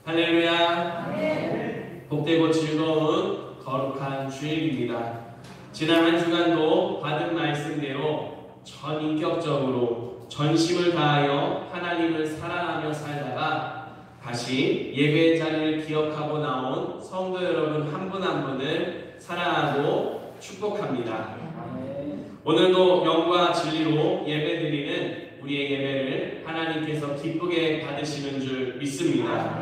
할렐루야. 복되고 즐거운 거룩한 주일입니다. 지난 한 주간도 받은 말씀대로 전인격적으로 전심을 다하여 하나님을 사랑하며 살다가 다시 예배의 자리를 기억하고 나온 성도 여러분 한 분 한 분을 사랑하고 축복합니다. 오늘도 영과 진리로 예배드리는 우리의 예배를 하나님께서 기쁘게 받으시는 줄 믿습니다.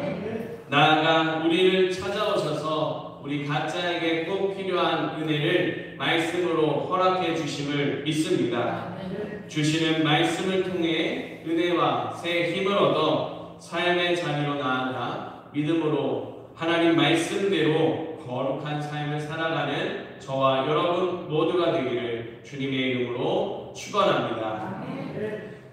나아가 우리를 찾아오셔서 우리 각자에게 꼭 필요한 은혜를 말씀으로 허락해 주심을 믿습니다. 주시는 말씀을 통해 은혜와 새 힘을 얻어 삶의 자리로 나아가 믿음으로 하나님 말씀대로 거룩한 삶을 살아가는 저와 여러분 모두가 되기를 주님의 이름으로 축원합니다.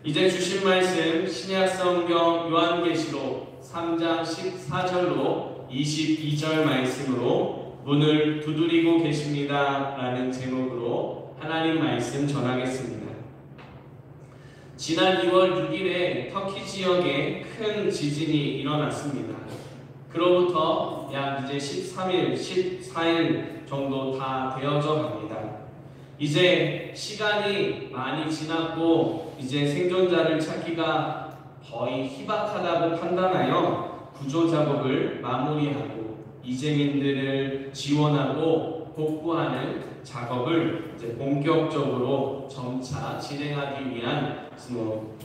이제 주신 말씀 신약 성경 요한계시록 3장 14절로 22절 말씀으로 문을 두드리고 계십니다 라는 제목으로 하나님 말씀 전하겠습니다. 지난 2월 6일에 터키 지역에 큰 지진이 일어났습니다. 그로부터 약 이제 13일, 14일 정도 다 되어져 갑니다. 이제 시간이 많이 지났고 이제 생존자를 찾기가 거의 희박하다고 판단하여 구조 작업을 마무리하고 이재민들을 지원하고 복구하는 작업을 이제 본격적으로 점차 진행하기 위한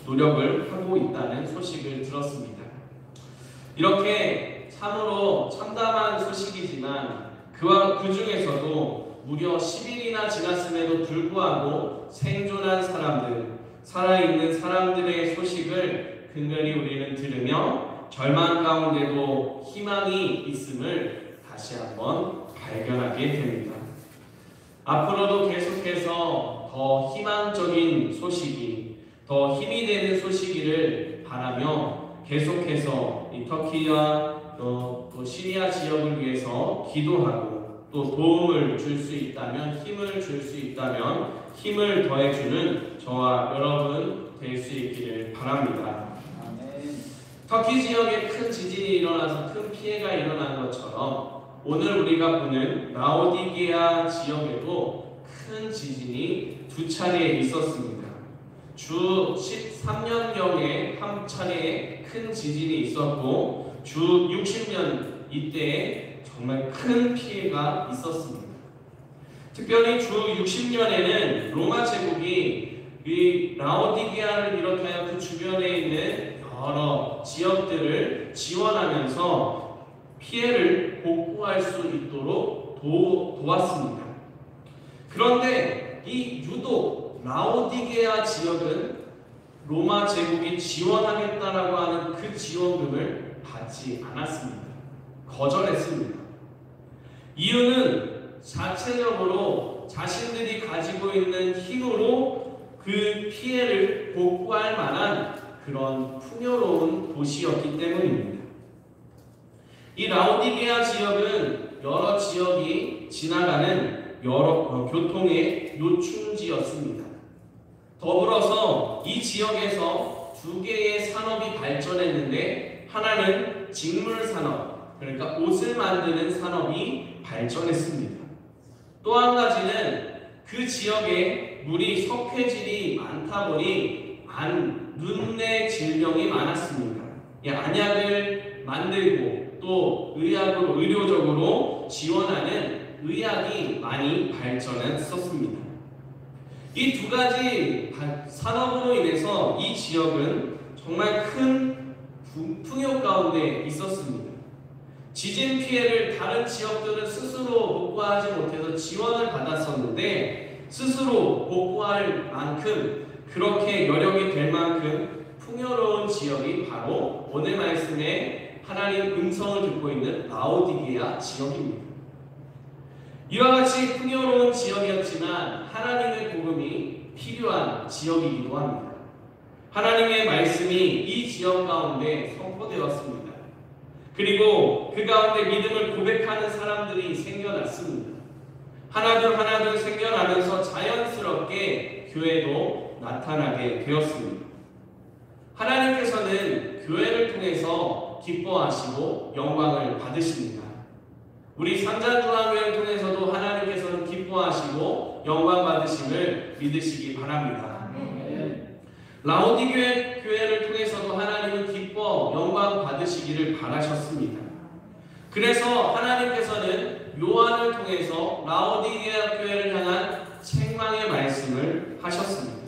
노력을 하고 있다는 소식을 들었습니다. 이렇게 참으로 참담한 소식이지만 그 중에서도 무려 10일이나 지났음에도 불구하고 생존한 사람들, 살아있는 사람들의 소식을 근근히 우리는 들으며 절망 가운데도 희망이 있음을 다시 한번 발견하게 됩니다. 앞으로도 계속해서 더 희망적인 소식이, 더 힘이 되는 소식이를 바라며 계속해서 이 터키와 또 시리아 지역을 위해서 기도하고 또 도움을 줄 수 있다면, 힘을 줄 수 있다면 힘을 더해주는 저와 여러분 될 수 있기를 바랍니다. 터키 지역에 큰 지진이 일어나서 큰 피해가 일어난 것처럼 오늘 우리가 보는 라오디게아 지역에도 큰 지진이 두 차례 있었습니다. 주 13년경에 한 차례 큰 지진이 있었고 주 60년 이때에 정말 큰 피해가 있었습니다. 특별히 주 60년에는 로마 제국이 이 라오디게아를 비롯하여 그 주변에 있는 여러 지역들을 지원하면서 피해를 복구할 수 있도록 도왔습니다. 그런데 이 유독 라오디게아 지역은 로마 제국이 지원하겠다라고 하는 그 지원금을 받지 않았습니다. 거절했습니다. 이유는 자체적으로 자신들이 가지고 있는 힘으로 그 피해를 복구할 만한 그런 풍요로운 도시였기 때문입니다. 이 라오디게아 지역은 여러 지역이 지나가는 여러 교통의 요충지였습니다. 더불어서 이 지역에서 두 개의 산업이 발전했는데 하나는 직물 산업, 그러니까 옷을 만드는 산업이 발전했습니다. 또 한 가지는 그 지역에 물이 석회질이 많다 보니 눈의 질병이 많았습니다. 안약을 만들고 또 의료적으로 지원하는 의학이 많이 발전했었습니다. 이 두 가지 산업으로 인해서 이 지역은 정말 큰 풍요 가운데 있었습니다. 지진 피해를 다른 지역들은 스스로 복구하지 못해서 지원을 받았었는데 스스로 복구할 만큼 그렇게 여력이 될 만큼 풍요로운 지역이 바로 오늘 말씀에 하나님 음성을 듣고 있는 라오디게아 지역입니다. 이와 같이 풍요로운 지역이었지만 하나님의 복음이 필요한 지역이기도 합니다. 하나님의 말씀이 이 지역 가운데 선포되었습니다. 그리고 그 가운데 믿음을 고백하는 사람들이 생겨났습니다. 하나둘 생겨나면서 자연스럽게 교회도 나타나게 되었습니다. 하나님께서는 교회를 통해서 통해서 기뻐하시고 영광을 받으십니다. 우리 상자중앙교회를 통해서도 하나님께서는 기뻐하시고 영광 받으심을 믿으시기 바랍니다. 라오디게 교회를 통해서도 하나님은 기뻐 영광 받으시기를 바라셨습니다. 그래서 하나님께서는 요한을 통해서 라오디게아 교회를 향한 책망의 말씀을 하셨습니다.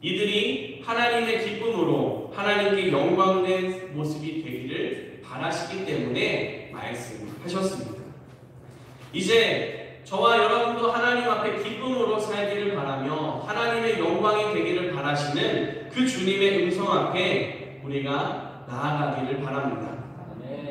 이들이 하나님의 기쁨으로 하나님께 영광된 모습이 되기를 바라시기 때문에 말씀하셨습니다. 이제 저와 여러분도 하나님 앞에 기쁨으로 살기를 바라며 하나님의 영광이 되기를 바라시는 그 주님의 음성 앞에 우리가 나아가기를 바랍니다.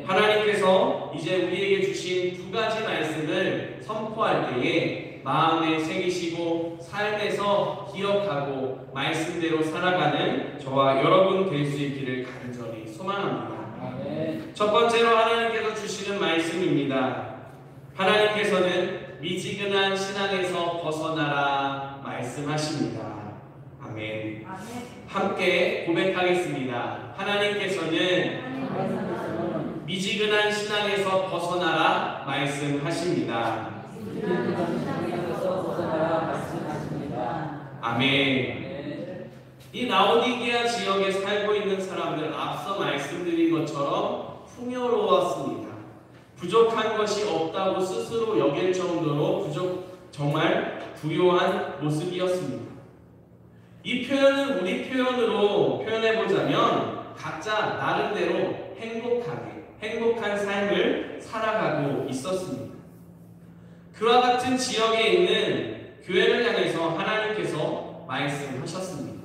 하나님께서 이제 우리에게 주신 두 가지 말씀을 선포할 때에 마음에 새기시고 삶에서 기억하고 말씀대로 살아가는 저와 여러분 될 수 있기를 간절히 소망합니다. 첫 번째로 하나님께서 주시는 말씀입니다. 하나님께서는 미지근한 신앙에서 벗어나라 말씀하십니다. 아멘. 함께 고백하겠습니다. 하나님께서는 미지근한 신앙에서 벗어나라 말씀하십니다. 아멘. 이 라오디게아 지역에 살고 있는 사람들 앞서 말씀드린 것처럼 풍요로웠습니다. 부족한 것이 없다고 스스로 여길 정도로 정말 부요한 모습이었습니다. 이 표현은 우리 표현으로 표현해보자면 각자 나름대로 행복한 삶을 살아가고 있었습니다. 그와 같은 지역에 있는 교회를 향해서 하나님께서 말씀하셨습니다.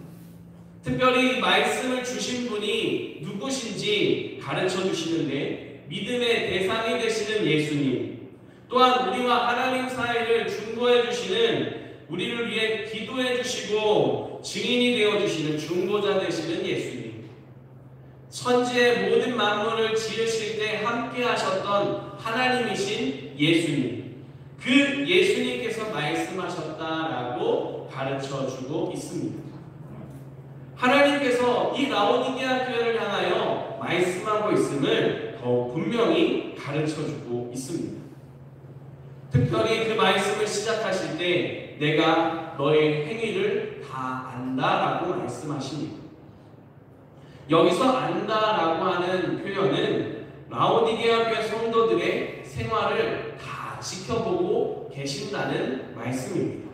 특별히 이 말씀을 주신 분이 누구신지 가르쳐 주시는데 믿음의 대상이 되시는 예수님, 또한 우리와 하나님 사이를 중보해 주시는, 우리를 위해 기도해 주시고 증인이 되어 주시는 중보자 되시는 예수님, 천지의 모든 만물을 지으실 때 함께 하셨던 하나님이신 예수님, 그 예수님께서 말씀하셨다라고 가르쳐 주고 있습니다. 하나님께서 이 라오디게아 교회를 향하여 말씀하고 있음을 더욱 분명히 가르쳐 주고 있습니다. 특별히 그 말씀을 시작하실 때 내가 너의 행위를 다 안다라고 말씀하십니다. 여기서 안다라고 하는 표현은 라오디게아 교회 성도들의 생활을 다 지켜보고 계신다는 말씀입니다.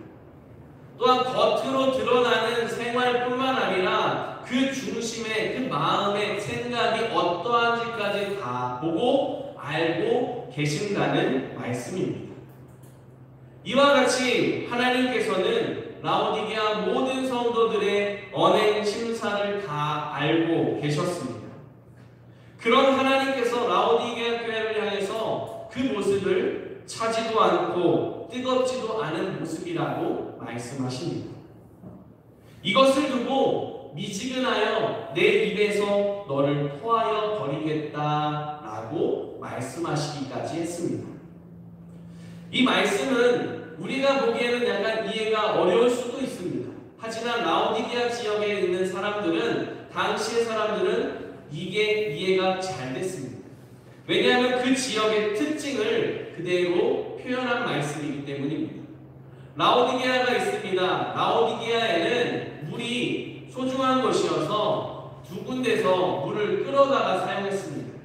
또한 겉으로 드러나는 생활뿐만 아니라 그 중심의 그 마음의 생각이 어떠한지까지 다 보고 알고 계신다는 말씀입니다. 이와 같이 하나님께서는 라오디게아 모든 성도들의 언행 심사를 다 알고 계셨습니다. 그런 하나님께서 라오디게아 교회를 향해서 그 모습을 차지도 않고 뜨겁지도 않은 모습이라고 말씀하십니다. 이것을 두고 미지근하여 내 입에서 너를 토하여 버리겠다라고 말씀하시기까지 했습니다. 이 말씀은 우리가 보기에는 약간 이해가 어려울 수도 있습니다. 하지만 라오디게아 지역에 있는 사람들은, 당시의 사람들은 이게 이해가 잘 됐습니다. 왜냐하면 그 지역의 특징을 그대로 표현한 말씀이기 때문입니다. 라오디게아가 있습니다. 라오디게아에는 물이 소중한 것이어서 두 군데서 물을 끌어다가 사용했습니다.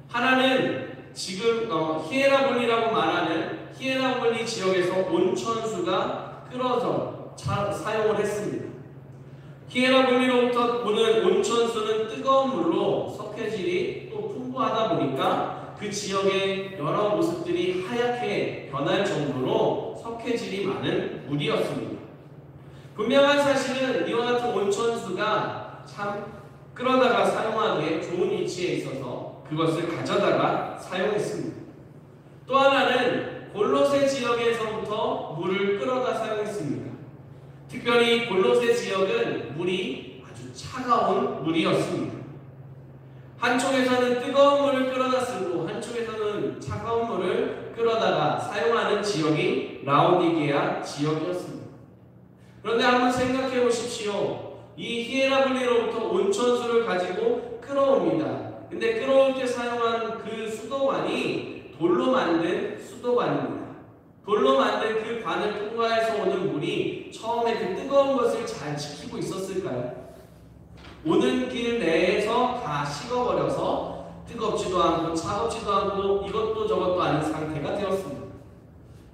하나는 지금 히에라볼리라고 말하는 히에라볼리 지역에서 온천수가 끌어서 사용을 했습니다. 히에라볼리로부터 오는 온천수는 뜨거운 물로 석회질이 또 풍부하다 보니까 그 지역의 여러 모습들이 하얗게 변할 정도로 석회질이 많은 물이었습니다. 분명한 사실은 이와 같은 온천수가 참 끌어다가 사용하기에 좋은 위치에 있어서 그것을 가져다가 사용했습니다. 또 하나는 골로새 지역에서부터 물을 끌어다 사용했습니다. 특별히 골로새 지역은 물이 아주 차가운 물이었습니다. 한쪽에서는 뜨거운 물을 끌어다 쓰고 한쪽에서는 차가운 물을 끌어다가 사용하는 지역이 라오디게아 지역이었습니다. 그런데 한번 생각해 보십시오. 이 히에라블리로부터 온천수를 가지고 끌어옵니다. 근데 끓어올 때 사용한 그 수도관이 돌로 만든 수도관입니다. 돌로 만든 그 관을 통과해서 오는 물이 처음에 그 뜨거운 것을 잘 지키고 있었을까요? 오는 길 내에서 다 식어버려서 뜨겁지도 않고 차갑지도 않고 이것도 저것도 아닌 상태가 되었습니다.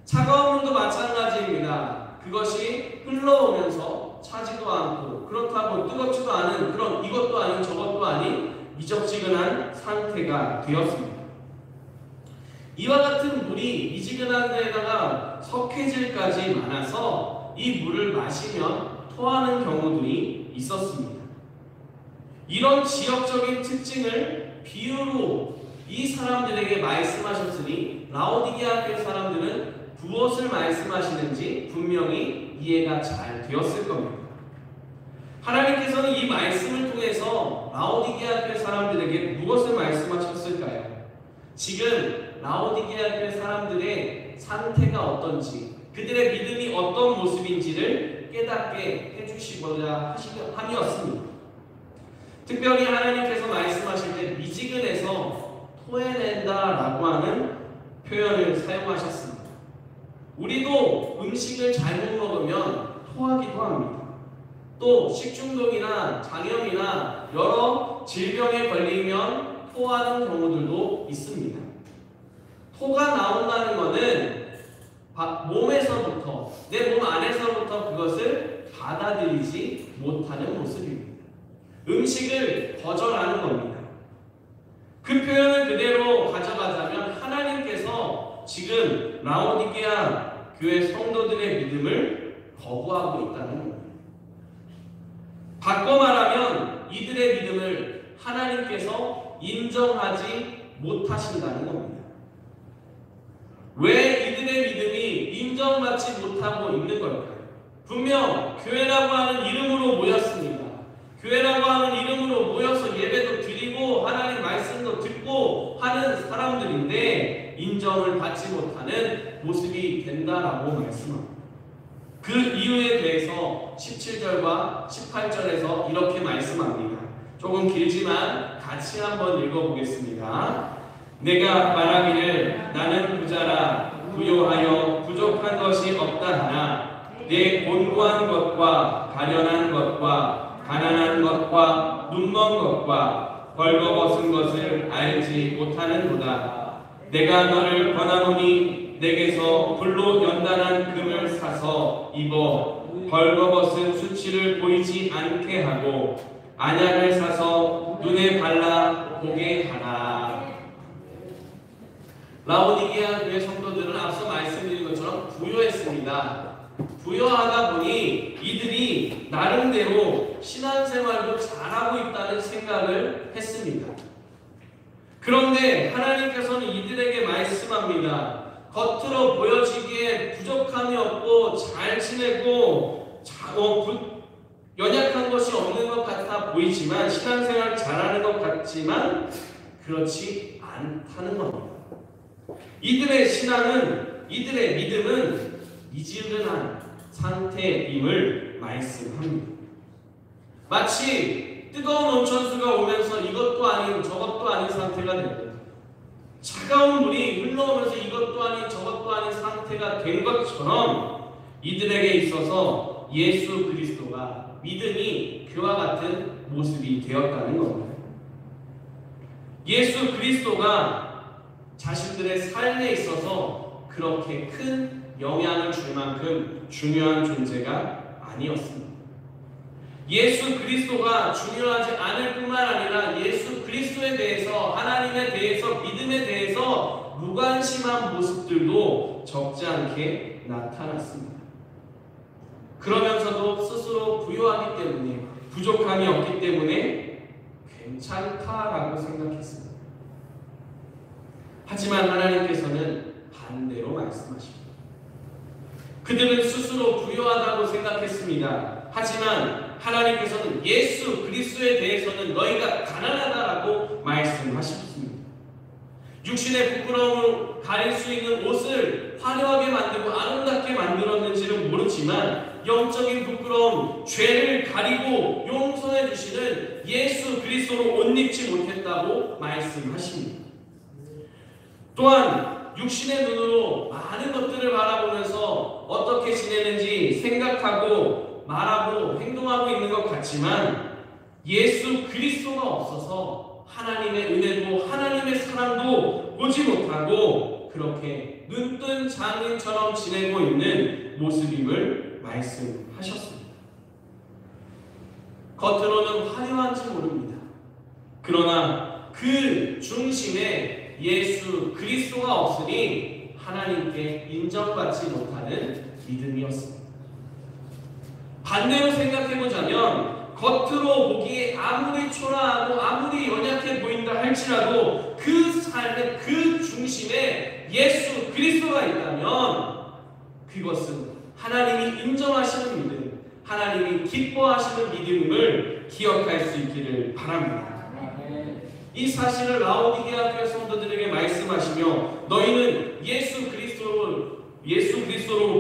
차가운 물도 마찬가지입니다. 그것이 흘러오면서 차지도 않고 그렇다고 뜨겁지도 않은 그런 이것도 아닌 저것도 아닌 미적지근한 상태가 되었습니다. 이와 같은 물이 미지근한 데에다가 석회질까지 많아서 이 물을 마시면 토하는 경우들이 있었습니다. 이런 지역적인 특징을 비유로 이 사람들에게 말씀하셨으니 라오디게아 교회 사람들은 무엇을 말씀하시는지 분명히 이해가 잘 되었을 겁니다. 하나님께서는 이 말씀을 통해서 라오디게아 교회 사람들에게 무엇을 말씀하셨을까요? 지금 라오디게아 교회 사람들의 상태가 어떤지, 그들의 믿음이 어떤 모습인지를 깨닫게 해주시고자 함이었습니다. 특별히 하나님께서 말씀하실 때 미지근해서 토해낸다라고 하는 표현을 사용하셨습니다. 우리도 음식을 잘못 먹으면 토하기도 합니다. 또 식중독이나 장염이나 여러 질병에 걸리면 토하는 경우들도 있습니다. 토가 나온다는 것은 몸에서부터, 내 몸 안에서부터 그것을 받아들이지 못하는 모습입니다. 음식을 거절하는 겁니다. 그 표현을 그대로 가져가자면 하나님께서 지금 라오디게아 교회 성도들의 믿음을 거부하고 있다는 겁니다. 바꿔 말하면 이들의 믿음을 하나님께서 인정하지 못하신다는 겁니다. 왜 이들의 믿음이 인정받지 못하고 있는 걸까요? 분명 교회라고 하는 이름으로 모였습니다. 교회라고 하는 이름으로 모여서 예배도 드리고 하나님 말씀도 듣고 하는 사람들인데 인정을 받지 못하는 모습이 된다라고 말씀합니다. 그 이유에 대해서 17절과 18절에서 이렇게 말씀합니다. 조금 길지만 같이 한번 읽어보겠습니다. 내가 말하기를 나는 부자라 부요하여 부족한 것이 없다 하나 내 곤고한 것과 가련한 것과 가난한 것과 눈먼 것과 벌거벗은 것을 알지 못하는도다. 내가 너를 권하노니 내게서 불로 연단한 금을 사서 입어 벌거벗은 수치를 보이지 않게 하고 안약을 사서 눈에 발라 보게 하라. 라오디게아 교회 성도들은 앞서 말씀드린 것처럼 부요했습니다. 부요하다 보니 이들이 나름대로 신앙생활도 잘하고 있다는 생각을 했습니다. 그런데 하나님께서는 이들에게 말씀합니다. 겉으로 보여지기에 부족함이 없고 잘 지내고 연약한 것이 없는 것 같아 보이지만 신앙생활 잘하는 것 같지만 그렇지 않다는 겁니다. 이들의 신앙은, 이들의 믿음은 미지근한 상태임을 말씀합니다. 마치 뜨거운 온천수가 오면서 이것도 아닌 저것도 아닌 상태가 됩니다. 차가운 물이 흘러오면서 이것도 아닌 저것도 아닌 상태가 된 것처럼 이들에게 있어서 예수 그리스도가 믿음이 그와 같은 모습이 되었다는 겁니다. 예수 그리스도가 자신들의 삶에 있어서 그렇게 큰 영향을 줄 만큼 중요한 존재가 아니었습니다. 예수 그리스도가 중요하지 않을 뿐만 아니라 예수 그리스도에 대해서, 하나님에 대해서, 믿음에 대해서 무관심한 모습들도 적지 않게 나타났습니다. 그러면서도 스스로 부요하기 때문에, 부족함이 없기 때문에 괜찮다라고 생각했습니다. 하지만 하나님께서는 반대로 말씀하십니다. 그들은 스스로 부요하다고 생각했습니다. 하지만 하나님께서는 예수 그리스도에 대해서는 너희가 가난하다라고 말씀하셨습니다. 육신의 부끄러움을 가릴 수 있는 옷을 화려하게 만들고 아름답게 만들었는지는 모르지만 영적인 부끄러움, 죄를 가리고 용서해 주시는 예수 그리스도로 옷 입지 못했다고 말씀하십니다. 또한 육신의 눈으로 많은 것들을 바라보면서 어떻게 지내는지 생각하고 말하고 행동하고 있는 것 같지만 예수 그리스도가 없어서 하나님의 은혜도 하나님의 사랑도 보지 못하고 그렇게 눈뜬 장인처럼 지내고 있는 모습임을 말씀하셨습니다. 겉으로는 화려한지 모릅니다. 그러나 그 중심에 예수 그리스도가 없으니 하나님께 인정받지 못하는 믿음이었습니다. 반대로 생각해보자면 겉으로 보기에 아무리 초라하고 아무리 연약해 보인다 할지라도 그 삶의 그 중심에 예수 그리스도가 있다면 그것은 하나님이 인정하시는 믿음, 하나님이 기뻐하시는 믿음을 기억할 수 있기를 바랍니다. 이 사실을 라오디게아 교회 성도들에게 말씀하시며 너희는 예수 그리스도로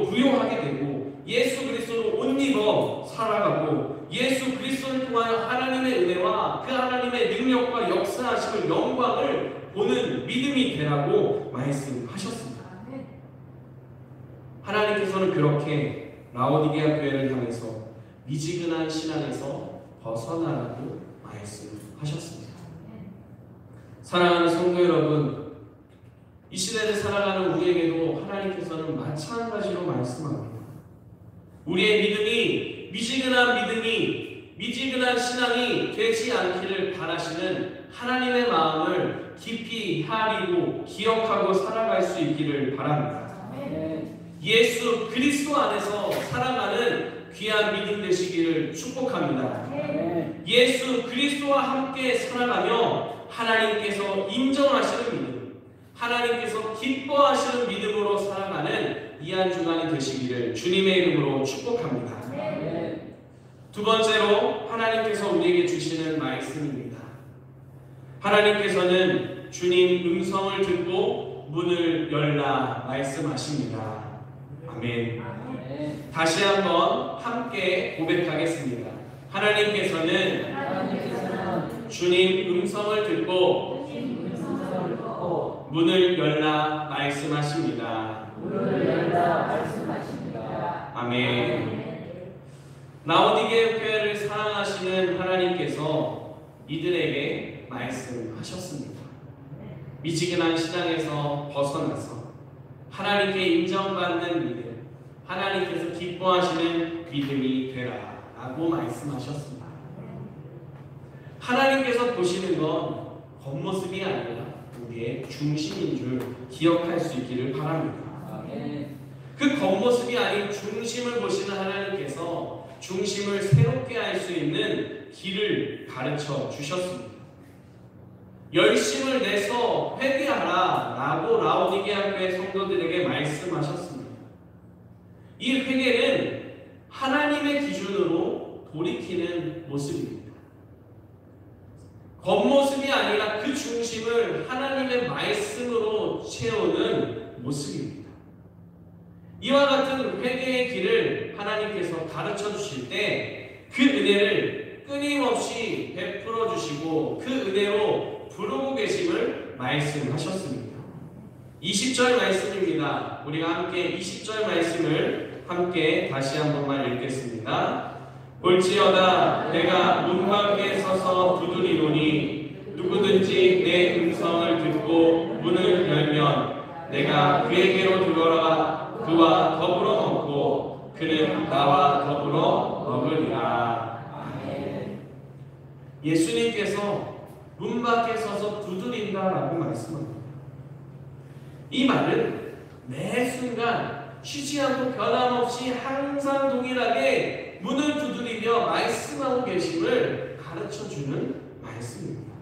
부요하게 되고 예수 그리스도로 옷 입어 살아가고 예수 그리스도를 통하여 하나님의 은혜와 그 하나님의 능력과 역사하심을 영광을 보는 믿음이 되라고 말씀하셨습니다. 하나님께서는 그렇게 라오디게아 교회를 향해서 미지근한 신앙에서 벗어나라고 말씀하셨습니다. 사랑하는 성도 여러분, 이 시대를 살아가는 우리에게도 하나님께서는 마찬가지로 말씀합니다. 우리의 믿음이 미지근한 신앙이 되지 않기를 바라시는 하나님의 마음을 깊이 헤아리고 기억하고 살아갈 수 있기를 바랍니다. 예수 그리스도 안에서 살아가는 귀한 믿음 되시기를 축복합니다. 예수 그리스도와 함께 살아가며 하나님께서 인정하시는 믿음, 하나님께서 기뻐하시는 믿음으로 살아가는 이 한 주간이 되시기를 주님의 이름으로 축복합니다. 두 번째로 하나님께서 우리에게 주시는 말씀입니다. 하나님께서는 주님 음성을 듣고 문을 열라 말씀하십니다. 아멘. 다시 한번 함께 고백하겠습니다. 하나님께서는 주님 음성을 듣고 문을 열라 말씀하십니다. 아멘. 라오디게아 교회를 사랑하시는 하나님께서 이들에게 말씀하셨습니다. 미지근한 신앙에서 벗어나서 하나님께 인정받는 믿음, 하나님께서 기뻐하시는 믿음이 되라 라고 말씀하셨습니다. 하나님께서 보시는 건 겉모습이 아니라 우리의 중심인 줄 기억할 수 있기를 바랍니다. 그 겉모습이 아닌 중심을 보시는 하나님께서 중심을 새롭게 할 수 있는 길을 가르쳐 주셨습니다. 열심을 내서 회개하라 라고 라오디게아 교회 성도들에게 말씀하셨습니다. 이 회개는 하나님의 기준으로 돌이키는 모습입니다. 겉모습이 아니라 그 중심을 하나님의 말씀으로 채우는 모습입니다. 이와 같은 회개의 길을 하나님께서 가르쳐 주실 때 그 은혜를 끊임없이 베풀어 주시고 그 은혜로 부르고 계심을 말씀하셨습니다. 20절 말씀입니다. 우리가 함께 20절 말씀을 함께 다시 한 번만 읽겠습니다. 볼지어다 내가 문 밖에 서서 두드리노니 누구든지 내 음성을 듣고 문을 열면 내가 그에게로 들어가 그와 더불어 먹고 그는 나와 더불어 먹으리라. 아멘. 예수님께서 문 밖에 서서 두드린다라고 말씀합니다. 이 말은 매 순간 쉬지 않고 변함없이 항상 동일하게 문을 두드리며 말씀하고 계심을 가르쳐주는 말씀입니다.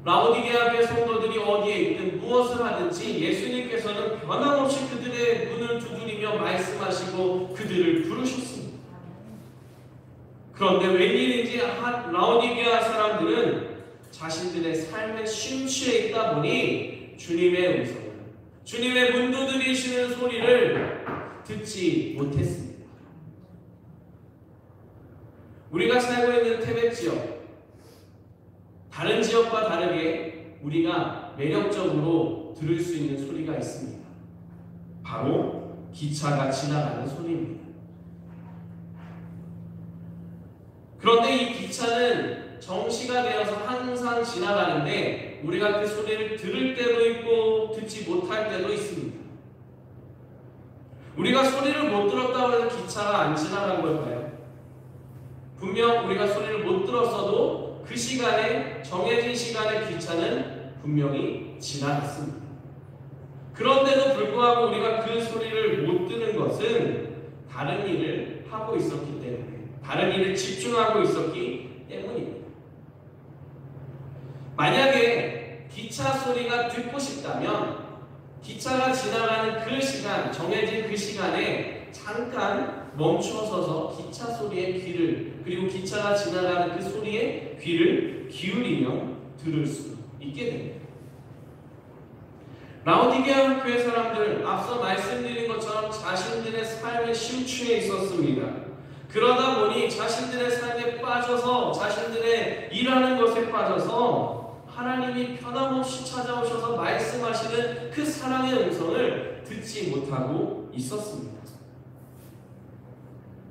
라오디게아 교회 성도들이 어디에 있든 무엇을 하든지 예수님께서는 변함없이 그들의 문을 두드리며 말씀하시고 그들을 부르셨습니다. 그런데 웬일인지 라오디게아 사람들은 자신들의 삶의 심취에 있다 보니 주님의 음성을, 주님의 문 두드리시는 소리를 듣지 못했습니다. 우리가 살고 있는 태백 지역, 다른 지역과 다르게 우리가 매력적으로 들을 수 있는 소리가 있습니다. 바로 기차가 지나가는 소리입니다. 그런데 이 기차는 정시가 되어서 항상 지나가는데 우리가 그 소리를 들을 때도 있고 듣지 못할 때도 있습니다. 우리가 소리를 못 들었다고 해서 기차가 안 지나간 걸까요? 분명 우리가 소리를 못 들었어도 그 시간에, 정해진 시간에 기차는 분명히 지나갔습니다. 그런데도 불구하고 우리가 그 소리를 못 듣는 것은 다른 일을 하고 있었기 때문에, 다른 일을 집중하고 있었기 때문입니다. 만약에 기차 소리가 듣고 싶다면 기차가 지나가는 그 시간, 정해진 그 시간에 잠깐 멈춰서서 기차 소리에 귀를, 그리고 기차가 지나가는 그 소리에 귀를 기울이며 들을 수 있게 됩니다. 라오디게아 교회 사람들, 앞서 말씀드린 것처럼 자신들의 삶에 심취해 있었습니다. 그러다 보니 자신들의 삶에 빠져서, 자신들의 일하는 것에 빠져서 하나님이 변함없이 찾아오셔서 말씀하시는 그 사랑의 음성을 듣지 못하고 있었습니다.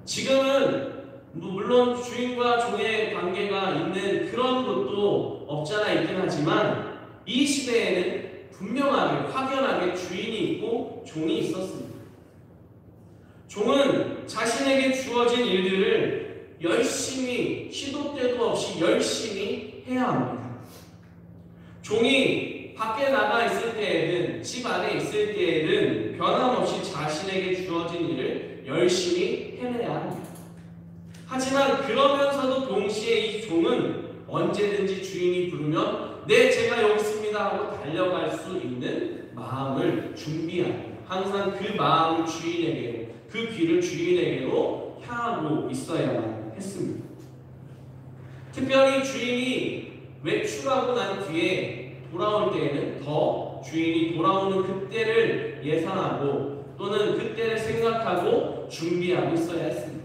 지금은 물론 주인과 종의 관계가 있는 그런 것도 없잖아 있긴 하지만 이 시대에는 분명하게, 확연하게 주인이 있고 종이 있었습니다. 종은 자신에게 주어진 일들을 열심히, 시도 때도 없이 열심히 해야 합니다. 종이 밖에 나가 있을 때에는, 집 안에 있을 때에는 변함없이 자신에게 주어진 일을 열심히 해내야 합니다. 하지만 그러면서도 동시에 이 종은 언제든지 주인이 부르면 네, 제가 여기 있습니다 하고 달려갈 수 있는 마음을 준비하고, 항상 그 마음을 주인에게로, 그 귀를 주인에게로 향하고 있어야만 했습니다. 특별히 주인이 외출하고 난 뒤에 돌아올 때에는 더 주인이 돌아오는 그때를 예상하고 또는 그때를 생각하고 준비하고 있어야 했습니다.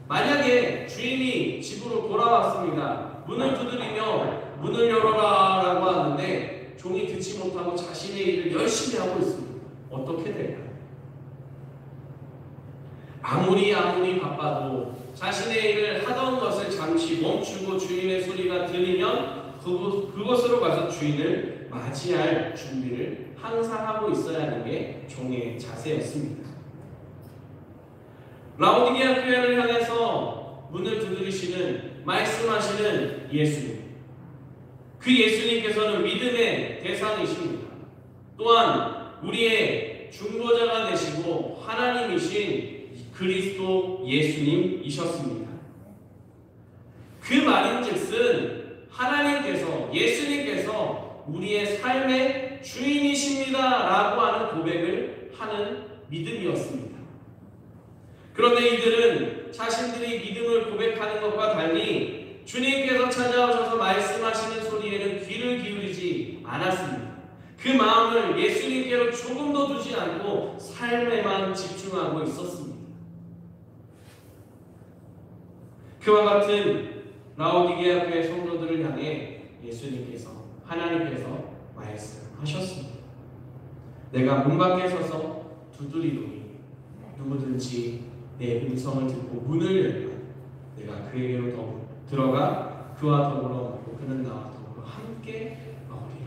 만약에 주인이 집으로 돌아왔습니다. 문을 두드리며 문을 열어라 라고 하는데 종이 듣지 못하고 자신의 일을 열심히 하고 있습니다. 어떻게 될까요? 아무리 바빠도 자신의 일을 하던 것을 잠시 멈추고 주인의 소리가 들리면 그곳으로 가서 주인을 맞이할 준비를 항상 하고 있어야 하는 게 종의 자세였습니다. 라오디게아 교회를 향해서 문을 두드리시는, 말씀하시는 예수님, 그 예수님께서는 믿음의 대상이십니다. 또한 우리의 중보자가 되시고 하나님이신 그리스도 예수님이셨습니다. 그 말인즉슨 하나님께서, 예수님께서 우리의 삶의 주인이십니다 라고 하는 고백을 하는 믿음이었습니다. 그런데 이들은 자신들이 믿음을 고백하는 것과 달리 주님께서 찾아오셔서 말씀하시는 소리에는 귀를 기울이지 않았습니다. 그 마음을 예수님께로 조금도 두지 않고 삶에만 집중하고 있었습니다. 그와 같은 라오디게아 교회 성도들을 향해 예수님께서, 하나님께서 말씀하셨습니다. 내가 문 밖에 서서 두드리노니 누구든지 내 음성을 듣고 문을 열면 내가 그에게로 들어가 그와 더불어 먹고 그는 나와 더불어 함께 먹으리라.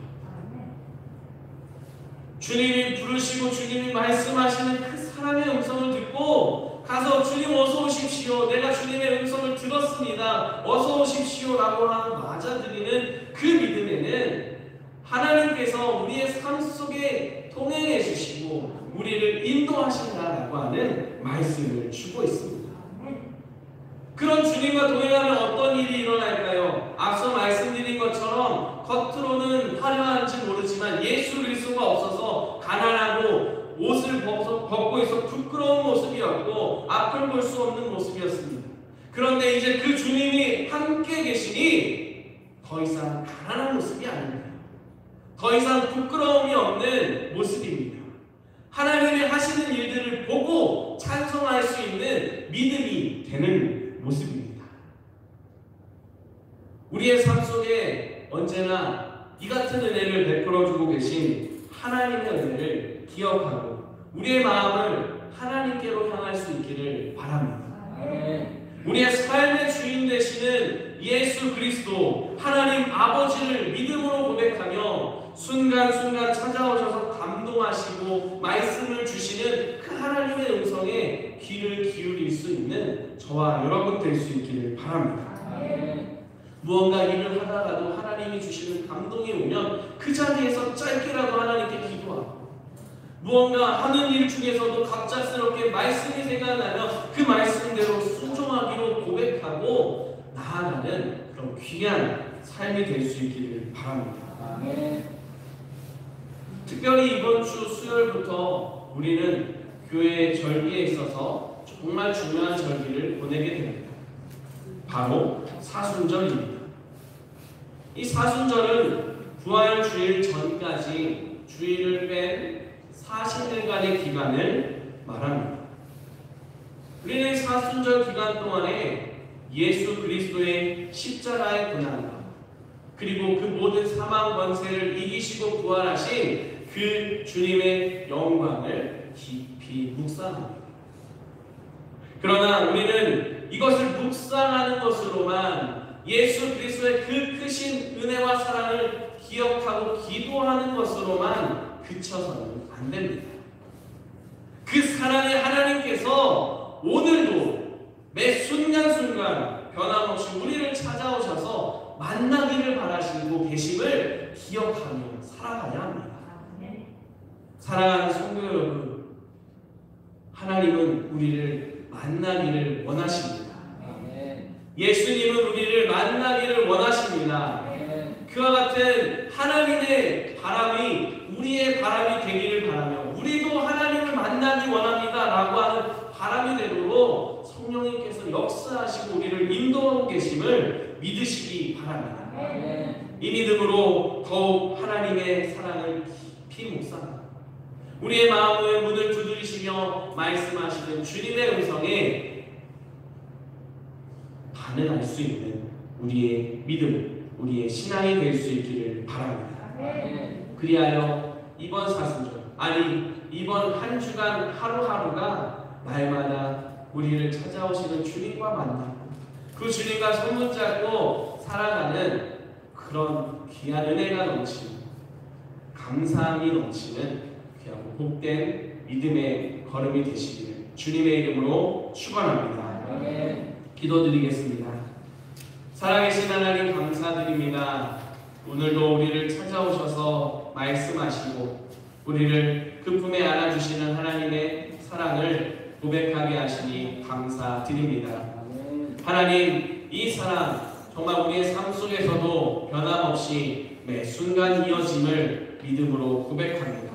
주님이 부르시고 주님이 말씀하시는 그 사랑의 음성을 듣고 가서 주님 어서 오십시오, 내가 주님의 음성을 들었습니다, 어서 오십시오 라고 하는 맞아들이는 그 믿음에는 하나님께서 우리의 삶 속에 통행해 주시고 우리를 인도하신다라고 하는 말씀을 주고 있습니다. 그런 주님과 동행하면 어떤 일이 일어날까요? 앞서 말씀드린 것처럼 겉으로는 화려한지 모르지만 예수 그리스도가 없어서 가난하고 옷을 벗고 있어 부끄러운 모습이었고 앞을 볼 수 없는 모습이었습니다. 그런데 이제 그 주님이 함께 계시니 더 이상 가난한 모습이 아닙니다. 더 이상 부끄러움이 없는 모습입니다. 하나님이 하시는 일들을 보고 찬송할 수 있는 믿음이 되는 모습입니다. 우리의 삶 속에 언제나 이 같은 은혜를 베풀어주고 계신 하나님의 은혜를 기억하고 우리의 마음을 하나님께로 향할 수 있기를 바랍니다. 우리의 삶의 주인 되시는 예수 그리스도 하나님 아버지를 믿음으로 고백하며 순간순간 찾아오셔서 감동하시고 말씀을 주시는 그 하나님의 음성에 귀를 기울일 수 있는 저와 여러분 될 수 있기를 바랍니다. 무언가 일을 하다가도 하나님이 주시는 감동이 오면 그 자리에서 짧게라도 하나님께 기도하고 무언가 하는 일 중에서도 갑작스럽게 말씀이 생각나면 그 말씀대로 순종하기로 고백하고 나아가는 그런 귀한 삶이 될 수 있기를 바랍니다. 특별히 이번 주 수요일부터 우리는 교회 절기에 있어서 정말 중요한 절기를 보내게 됩니다. 바로 사순절입니다. 이 사순절은 부활 주일 전까지 주일을 뺀 40일간의 기간을 말합니다. 우리는 사순절 기간 동안에 예수 그리스도의 십자가의 고난과 그리고 그 모든 사망 권세를 이기시고 부활하신 그 주님의 영광을 깊이 묵상합니다. 그러나 우리는 이것을 묵상하는 것으로만 예수 그리스도의 그 크신 은혜와 사랑을 기억하고 기도하는 것으로만 그쳐서는 안 됩니다. 그 사랑의 하나님께서 오늘도 매 순간순간 변함없이 우리를 찾아오셔서 만나기를 바라시고 계심을 기억하며 살아가야 합니다. 사랑하는 성도 여러분, 하나님은 우리를 만나기를 원하십니다. 예수님은 우리를 만나기를 원하십니다. 그와 같은 하나님의 바람이 우리의 바람이 되기를 바라며 우리도 하나님을 만나기 원합니다 라고 하는 바람이 되도록 성령님께서 역사하시고 우리를 인도하고 계심을 믿으시기 바랍니다. 이 믿음으로 더욱 하나님의 사랑을 깊이 묵상합니다. 우리의 마음의 문을 두드리시며 말씀하시는 주님의 음성에 반응할 수 있는 우리의 믿음, 우리의 신앙이 될 수 있기를 바랍니다. 그리하여 이번 사순절, 아니 이번 한 주간 하루하루가 날마다 우리를 찾아오시는 주님과 만나고 그 주님과 손붙잡고 살아가는 그런 귀한 은혜가 넘치는 감사함이 넘치는 귀하고 복된 믿음의 걸음이 되시기를 주님의 이름으로 축원합니다. 기도드리겠습니다. 살아계신 하나님 감사드립니다. 오늘도 우리를 찾아오셔서 말씀하시고 우리를 그 품에 안아주시는 하나님의 사랑을 고백하게 하시니 감사드립니다. 하나님, 이 사랑 정말 우리의 삶 속에서도 변함없이 매 순간 이어짐을 믿음으로 고백합니다.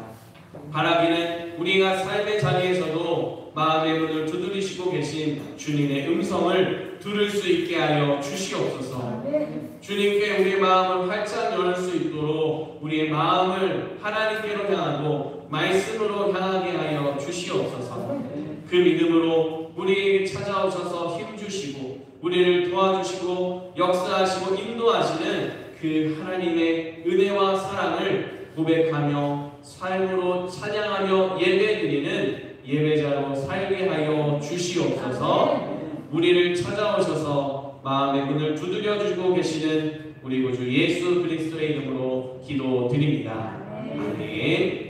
바라기는 우리가 삶의 자리에서도 마음의 문을 두드리시고 계신 주님의 음성을 들을 수 있게 하여 주시옵소서. 주님께 우리의 마음을 활짝 열을 수 있도록 우리의 마음을 하나님께로 향하고 말씀으로 향하게 하여 주시옵소서. 그 믿음으로 우리에게 찾아오셔서 힘주시고 우리를 도와주시고 역사하시고 인도하시는 그 하나님의 은혜와 사랑을 고백하며 삶으로 찬양하며 예배드리는 예배자로 살게 하여 주시옵소서. 우리를 찾아오셔서 마음의 문을 두드려주고 계시는 우리 구주 예수 그리스도의 이름으로 기도드립니다. 아멘.